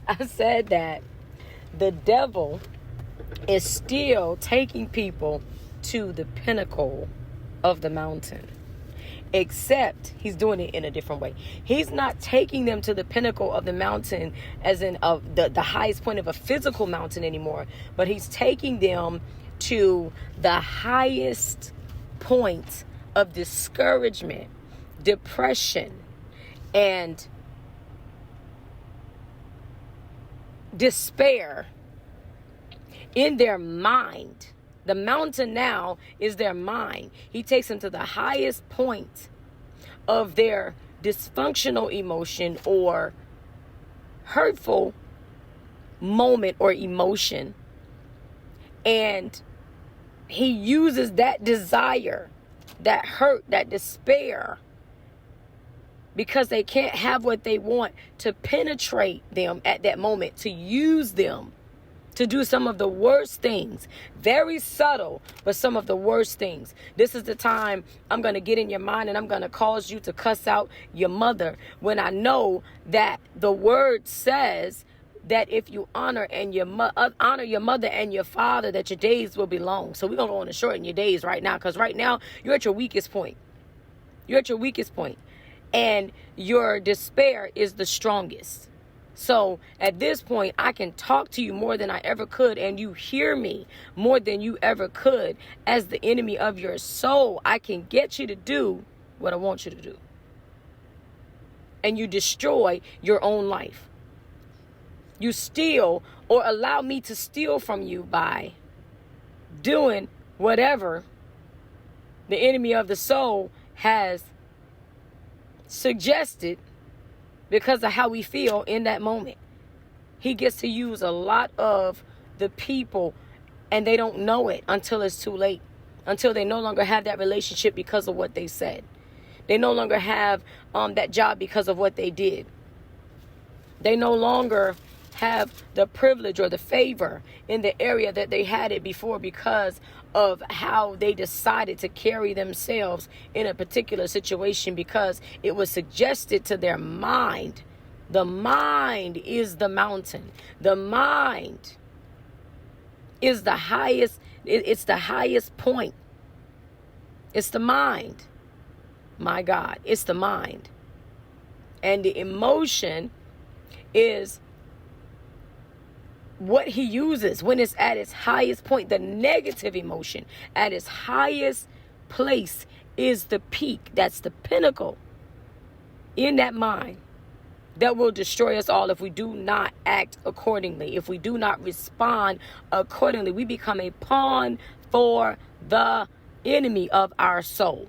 I said that the devil is still taking people to the pinnacle of the mountain, except he's doing it in a different way. He's not taking them to the pinnacle of the mountain as in of the highest point of a physical mountain anymore, but he's taking them to the highest point of discouragement, depression, and despair in their mind. The mountain now is their mind. He takes them to the highest point of their dysfunctional emotion or hurtful moment or emotion. And he uses that desire, that hurt, that despair, because they can't have what they want, to penetrate them at that moment, to use them to do some of the worst things. Very subtle, but some of the worst things. This is the time I'm going to get in your mind and I'm going to cause you to cuss out your mother, when I know that the word says that if you honor your mother and your father, that your days will be long. So we're going to go on and shorten your days right now, because right now you're at your weakest point. You're at your weakest point, and your despair is the strongest. So at this point, I can talk to you more than I ever could, and you hear me more than you ever could. As the enemy of your soul, I can get you to do what I want you to do. And you destroy your own life. You steal, or allow me to steal from you by doing whatever the enemy of the soul has suggested, because of how we feel in that moment. He gets to use a lot of the people, and they don't know it until it's too late, until they no longer have that relationship because of what they said. They no longer have that job because of what they did. They no longer have the privilege or the favor in the area that they had it before, because of how they decided to carry themselves in a particular situation, because it was suggested to their mind. The mind is the mountain. The mind is the highest. It's the highest point. It's the mind. My God, it's the mind. And the emotion is what he uses when it's at its highest point. The negative emotion at its highest place is the peak. That's the pinnacle in that mind that will destroy us all if we do not act accordingly. If we do not respond accordingly, we become a pawn for the enemy of our soul.